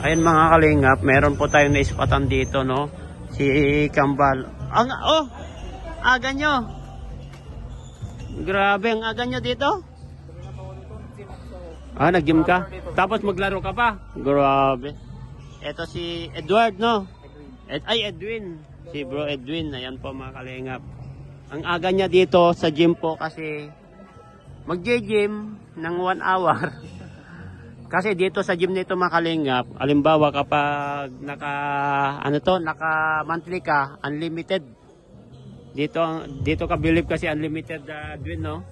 Ayun mga kalingap, meron po tayong naispatan dito, no? Si Kambal. Aga nyo. Grabe, ang aga nyo dito. Nag-gym ka? Tapos maglaro ka pa? Grabe. Ito si Edward, no? Edwin. Si bro Edwin. Ayan po mga kalingap. Ang aga niya dito sa gym po kasi mag-gym ng 1 hour. Kasi dito sa gym nito mga kalingap, alimbawa kapag naka monthly ka, unlimited. Dito ka believe kasi unlimited Edwin, no?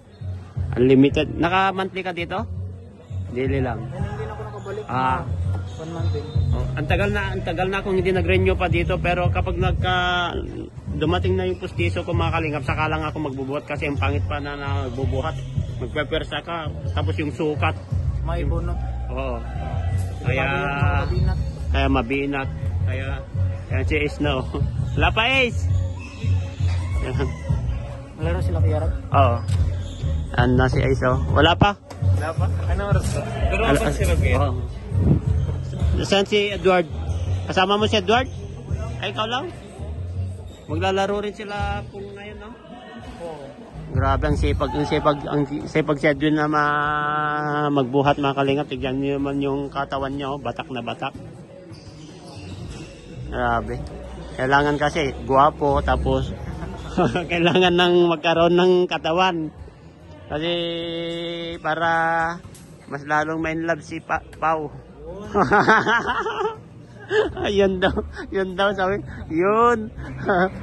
Unlimited. Naka monthly ka dito? Dili lang. Hindi na ako nakabalik. 1 month din. Ang tagal na akong hindi nag-renew pa dito, pero kapag dumating na yung pustiso ko mga kalingap, saka lang ako magbubuhat kasi ang pangit pa na nagbubuhat. Magpepersa ka, tapos yung sukat. May bunot. Oo. Kaya mabinat. Kaya si Ace na, oh. Wala pa, Ace! Malaro sila kay Yarab? Oo. Ano si Ace, oh. Wala pa? Wala pa? Ano oras ba? Pero pa sila kaya? Oo. Saan si Edward? Kasama mo si Edward? Ay, ikaw lang? Maglalaro rin sila kung ngayon, no? Oo. Grabe ang sipag si Edwin na magbuhat mga kalingap. Tignan niyo naman yung katawan niya, oh. Batak na batak. Grabe. Kailangan kasi guwapo, tapos kailangan magkaroon ng katawan. Kasi para mas lalong main love si Pau. Yun daw sabi. Yun.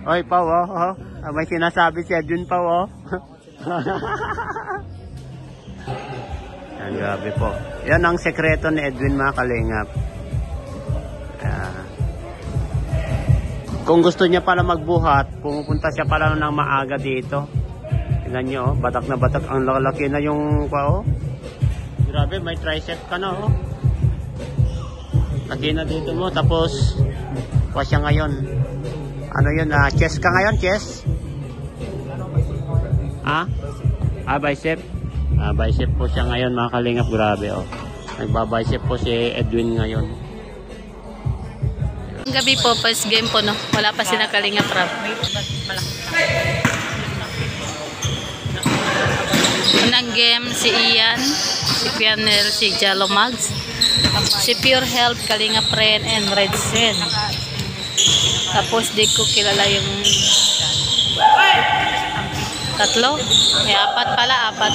Oy Pau, oh. May sinasabi si Edwin Pau, oh. Yan, grabe po. Yan ang sekreto ni Edwin mga kalingap. Kung gusto niya pala magbuhat, pumupunta siya pala ng maaga dito. Tingnan nyo, oh, batak na batak. Ang lalaki na yung pao. Grabe, may tricep ka na, oh. Laki na dito mo, tapos kuha siya ngayon. Ano yun, chest ka ngayon, chest? Bicep? Bicep po siya ngayon, mga kalingap. Grabe, oh. Nagbabicep po si Edwin ngayon. Gabi po, first game po, no? Wala pa sila kalingap rap. Unang game, si Ian, si Pianel, si Jalo Mags, si Pure Health, Kalingap Ren, and Red Sen. Tapos di ko kilala yung tatlo. Apat pala, apat.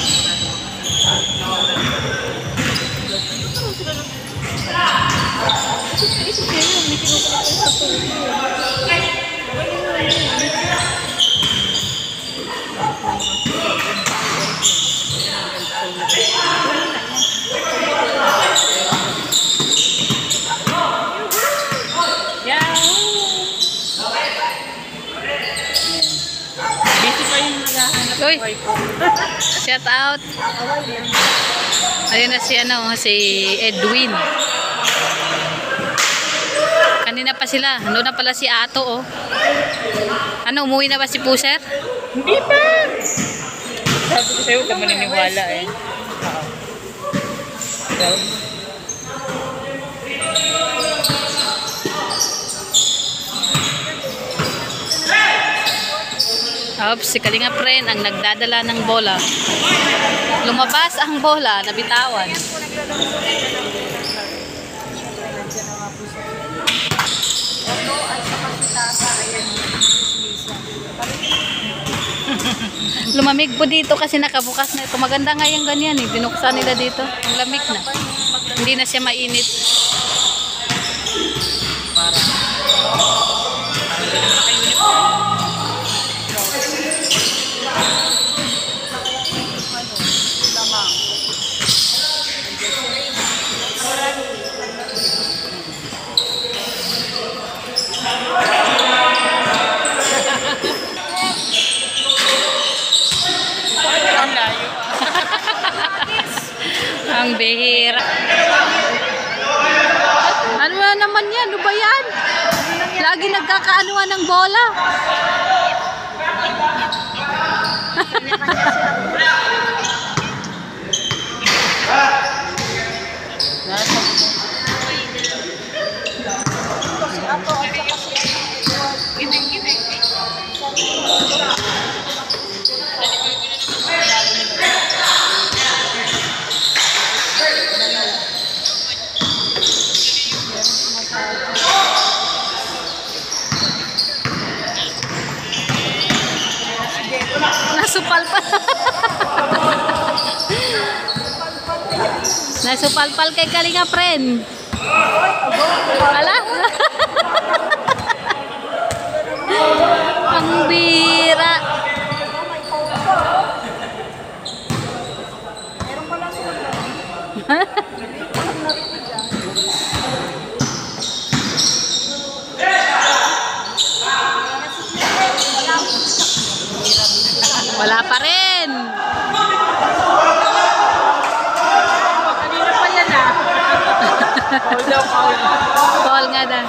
Uy, shout out. Ayun na si Edwin. Kanina pa sila. Ano na pala si Ato, oh. Ano, umuwi na ba si Puser? Hindi pa! Sabi ko sa'yo, huwag ka maniniwala, eh. Si Kalingap Ren ang nagdadala ng bola. Lumabas ang bola, nabitawan. Lumamig po dito kasi nakabukas na ito. Maganda nga yung ganyan, eh. Binuksan nila dito. Ang lamig na. Hindi na siya mainit. Ang bihira. Ano na naman yan? Ano ba yan? Lagi nagkakaanuan ng bola. Nasupalpal. Nasupalpal kay Kalinga friend. Ala? Ang bira. Wala pa rin. Kanina pa yan ah. Call nga na.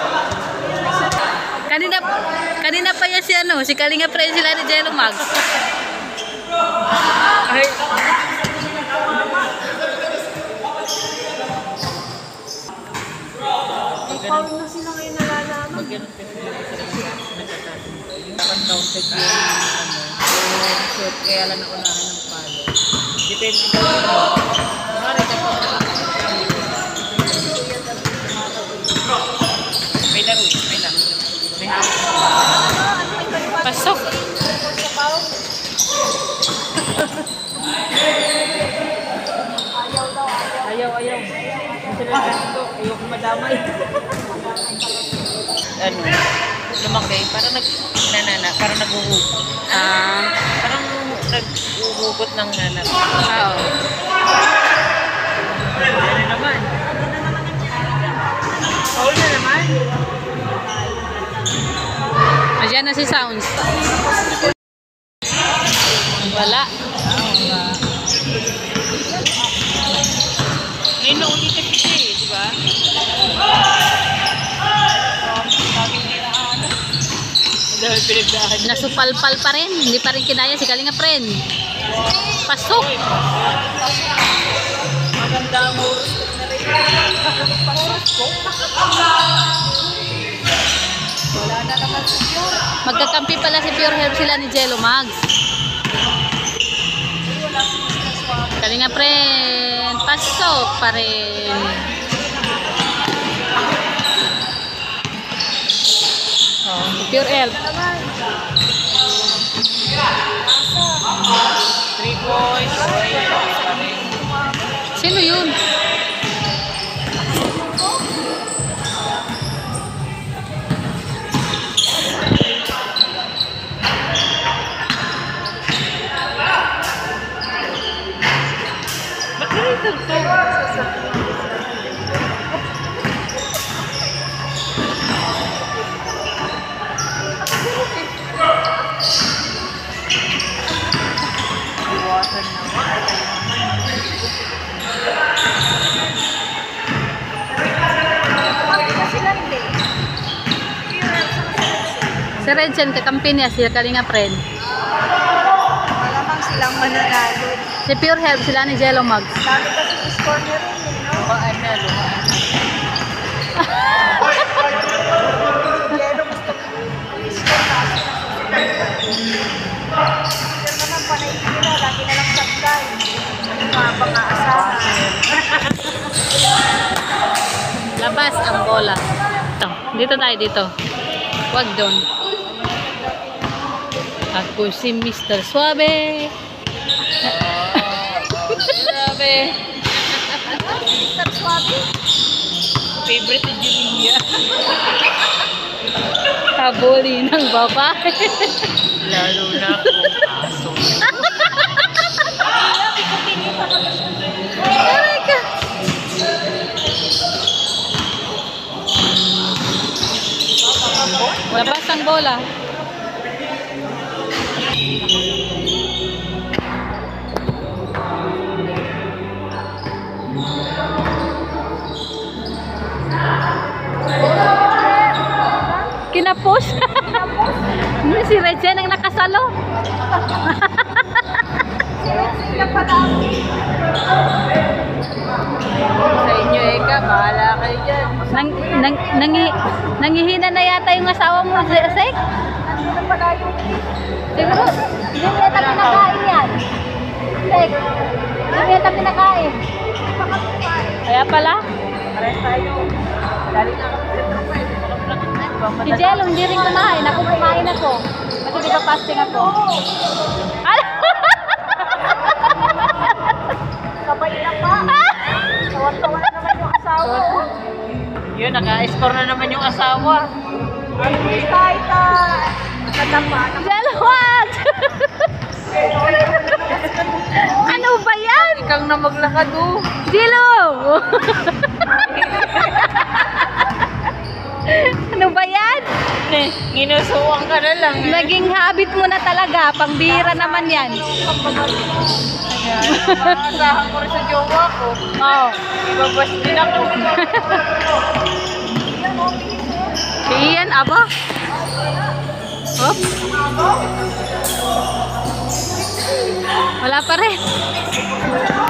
Kanina pa yan si ano, si Kalinga friend sila ni Jello Mags. Ay. Paul na sila ngayon nalalaman. Magganong kasi nagkatasin. Dapat yung shoot, kaya lang naunahan ng palo. Depende daw yun. Mari ka pa. May laro eh, may laro. May hapon. Pasok. Ayaw. Sila ganito, ayoko madamay. Ano, lumaki, parang parang naghuhugot. Parang naghuhugot ng nanak. Oo. Ano naman? Paul na naman? Ayan na si Sounds. Wala. Ngayon na ulit kasi siya eh, di ba? Dahil pinagdahan. Nasupalpal pa rin. Hindi pa rin kinaya si Kalinga friend. Pasok. Maganda mo. Wala na naman siya. Magkakampi pala si Pure Herb sila ni Jello Mags. Kalinga friend. Pasok pa rin. Pure Herb. 3 points. Sino yun? Ba't ganito to? Iwasan naman. Si Redsen, kakampi niya si Kalinga friend. Malamang silang mananalo. Si Pure Herb sila ni Jello Mags. Dami kasi score niya rin, no? Lumaan na, lumaan. Pero gusto ko i-score kasi pero naman panay nila, lagi na lang sablay. Mga pang-aasahan. Labas ang bola. Ito. Dito tayo, dito. Huwag doon. Ako si Mr. Suave. Grabe. Mr. Suave. Favorite ni Julia. Kabuli ng babae. Lalo na kung aso. Aray ka. Labas ang bola. Kinapos. Hindi si Regine ang nakasalo. Sila pala. Sa inyo, Eka, bahala kayo dyan. Nangihina na yata yung asawa mo, Sek. Sila pala yung Siguro, hindi yata pinakain yan. Sek, hindi yata pinakain. kaya pala. Pares tayo. Dali na kami sa tropa. Si Jello, hindi rin kumain. Ako kumain ako. Kasi di ba fasting ako? Ala! Yun, naka-score na naman yung asawa. Kahit natapa. Jalwag! Ano ba yan? Ikaw na maglakad Jilo! Ano ba yan? Ginusuwang ka na lang. Naging habit mo na talaga. Pangbihira naman yan. Maasahan ko rin sa jowa ko. Oh. Ibabas din ako. Si Ian, aba? Oops. Wala pa rin.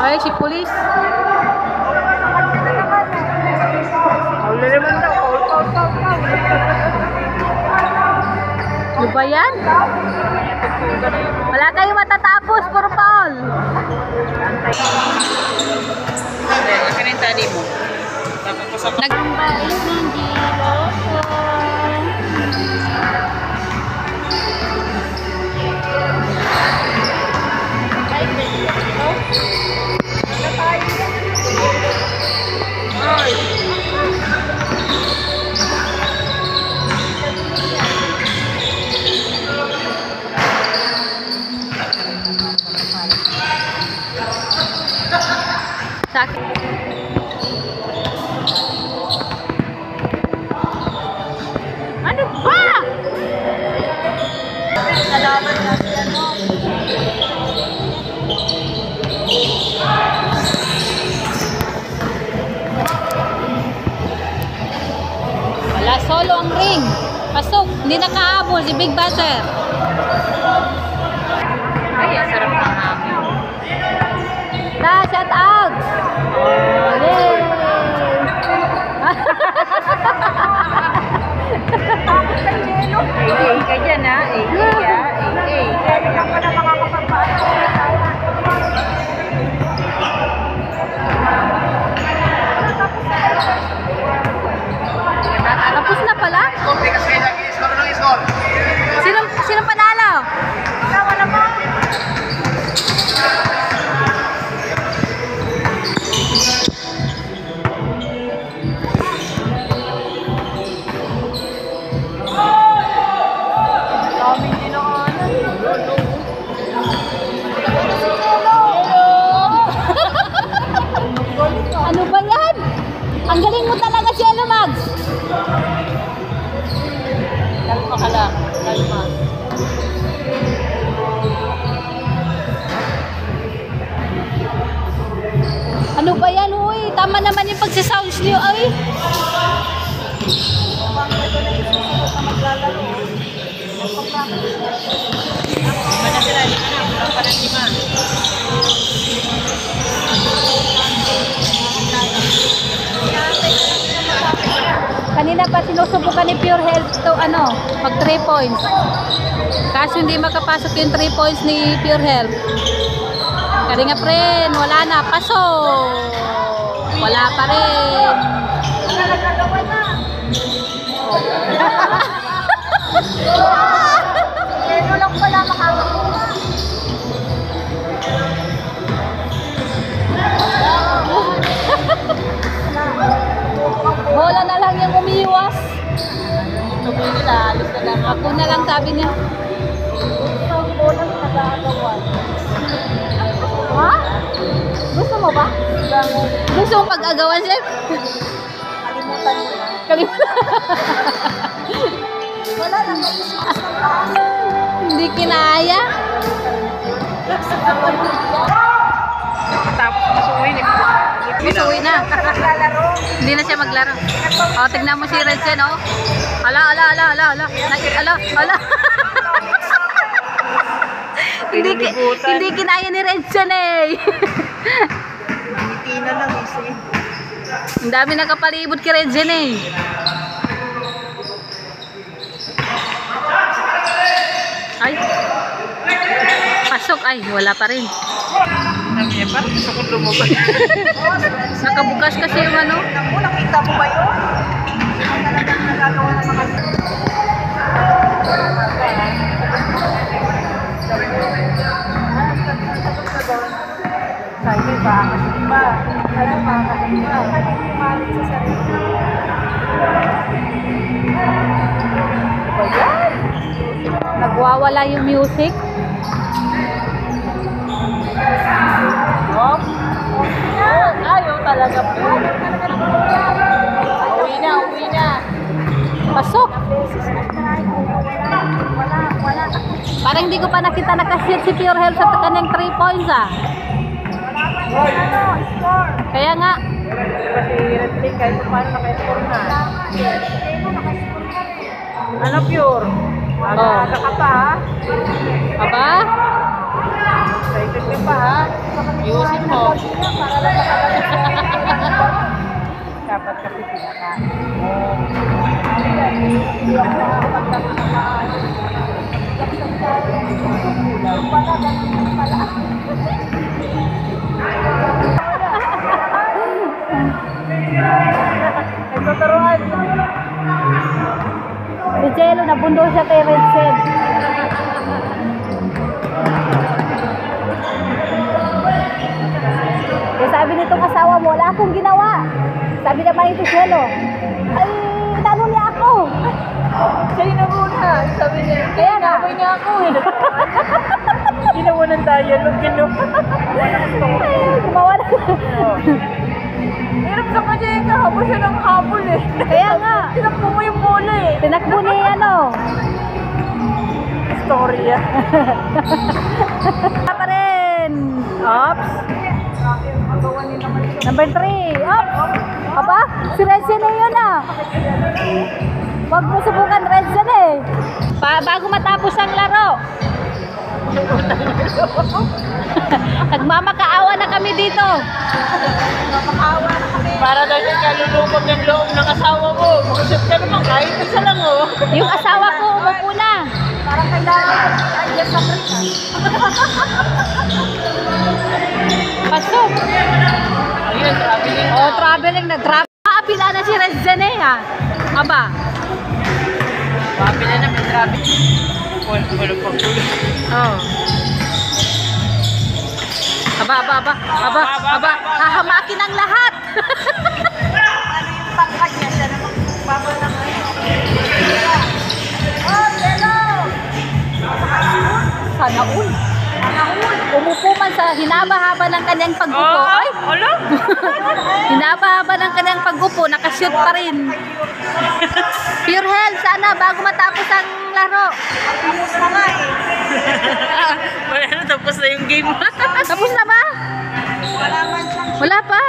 Ay, si pulis. Wala naman daw. Ano ba yan? Wala kayong matatapos, puro Paul. Akin yung tali mo. Tapos Nagbait ng Jilo ko. Sa akin. Ano ba? Salamat natin ano. Wala, solo ang ring. Pasok, hindi nakahabol si Big Buster. ay, ang sarap ng hangin. Shout out! Yay! Ay, ka dyan ha. Ay. Kaya lang pa na makakapagpaano. Tapos na pala? Sino panalo? Tama naman. Daming dinaanan. Ano ba yan? Ang galing mo talaga si Mags. Kalma ka lang. Kalma. Ano ba yan? Uy, tama naman yung pagsasounds niyo. Ay, Lima na sila. Lima pa ng lima. kanina pa sinusubukan ni Pure Health to mag 3 points. Kaso hindi makapasok yung 3 points ni Pure Health. Kaya nga friend, wala na. Paso! Wala pa rin. Pero lang pala makakakuha. Bola na lang yung umiiwas. Tuloy nila. Alis na lang. Ako na lang sabi niya. Isang bolang nag-aagawan. Ha? Gusto mo ba? Gusto mo pag-agawan, Chef? Kalimutan mo na. Kalimutan. Wala lang kayo sa taas. Hindi kinaya. Tapos masuwi. Masuwi na. Naglalaro. Hindi na siya maglaro. O, tignan mo si Redsen, o. Ala. Ala. Hindi kinaya ni Redsen, eh. Hindi na lang isa. Ang dami nakapalibot kay Redsen, eh. Ay. Pasok. Ay, wala pa rin. Sabi niya, parang gusto kong lumabas. Nakabukas kasi yung Naku, nakita mo ba yun? Ang talagang nagagawa ng mga sabi ba? Kasi ba? Alam ba? Kasi ba? Malit sa sarili. Nawawala yung music. Ayaw talaga po. Uwi na. Pasok. Wala. Parang hindi ko pa nakita nakashoot si Pure Health sa kanyang 3 points ah. Score. Kaya nga. Kasi Red Pink kahit paano naka-score na. Ano Pure? Aga ka pa ha? Aba? Excited ka pa ha? Ayusin mo. Dapat kasi pinakain. Nagtuturuan. Si Jello nabundo siya kay Red Sen. Eh, sabi nitong asawa mo, wala akong ginawa. Sabi naman ito Jello, ay, talo niya ako. Siya na muna. Sabi niya, Kaya nga. gawin niya ako eh. Ginawa ng dialogue, Ay, gumawa na. Hirap sa kanya yung kahabol siya ng habol eh. Kaya nga. Tinakbo mo yung bola eh. Tinakbo ni ano. Storya. Wala pa rin. Ops. Number 3. Ops. Aba, si Redzen na yun ah. Huwag mo subukan Redzen eh. Bago matapos ang laro. Nagmamakaawa na kami dito. Para daw siya kalulungkot ng loob ng asawa mo. Mag-shoot ka naman kahit isa lang oh. Yung asawa ko umupo na. Parang kailangan adjust sa break. Pasok. Ayun, traveling na. Oh, traveling na. Maapila na si Redzen eh ha. Aba. Mapila na, may traffic. Pulo pa pulo. Oh. Aba. Hahamakin ang lahat. Ano yung pangkad niya? Siya naman babal na kayo. Oh, hello! Sana all. Umupo man sa hinaba-haba ng kanyang pag-upo. Ay! Alo? Hinaba-haba ng kanyang pag-upo, nakashoot pa rin. Pure Health, sana bago matapos ang laro. Tapos na nga eh. Wala na, tapos na yung game. Tapos na ba? Wala man siyang Wala pa.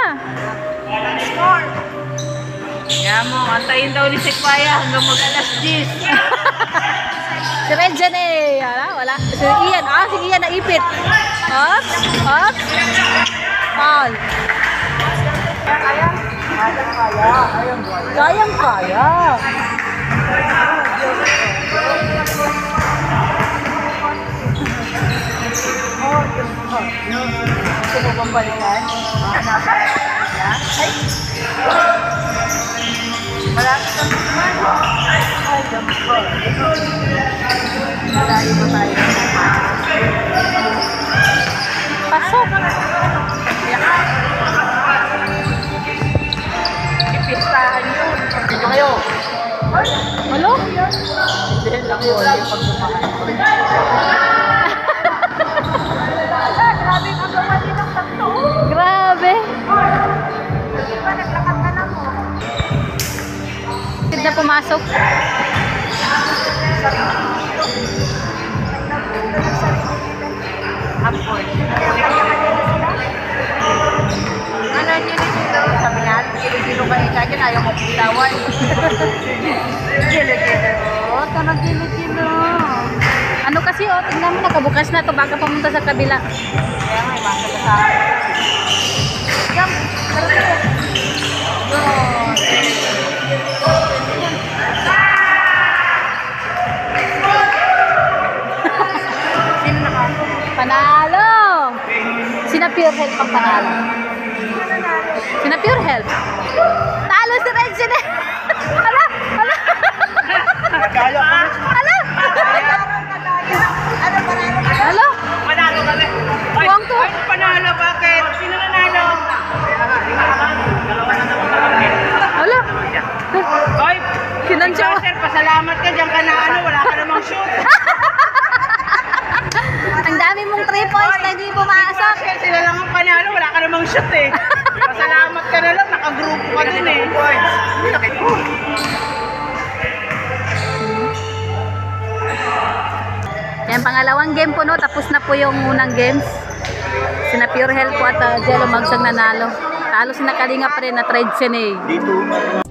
score. Kaya mo, antayin daw ni Sequoia hanggang mag-alas 10. Si Redzen eh. Wala. Si Ian. Si Ian naipit. Ops. Foul. Kayang-kaya. Gusto mo bang balikan? Ay! Marami kang naman. Ay, gampo. Malayo ba tayo? Pasok. Ipistahan yun. Dito kayo. Ano? Hindi lang yun. Yung pagkumahan. Grabe ang gawa din ng tatlo. Grabe. Di ba naglakad ka na mo? Bakit na pumasok? Hapon. Ano yun sila? Sabi niya, gilo-gilo ka ika dyan, ayaw mo pitawan. Gilo-gilo. Oh, tanong kilo-kilo. Ano kasi oh, tignan mo, nakabukas na to baka pumunta sa kabila. Kaya may masala sa akin. Jump. Sino nakasok? Panalo! Sina Pure Health pang panalo. Sina Pure Health. Talo si Redzen eh. Hala! Kaya ka. Hala! Ano ba na? Hala! Panalo kami. Huwag to. Panalo, bakit? Sino nanalo? Hala! Hoy! Sinansya ko. Sir, pasalamat ka dyan ka na ano, wala ka namang shoot. Ang dami mong 3 points na hindi pumasok. Sila lang ang panalo, wala ka namang shot eh. Pasalamat ka na lang, nakagrupo ka dun eh. Yan, pangalawang game po, no? Tapos na po yung unang games. Sina Pure Health po at Jello Mags ang nanalo. Talo sina Kalinga pa rin na trade sin eh. Dito.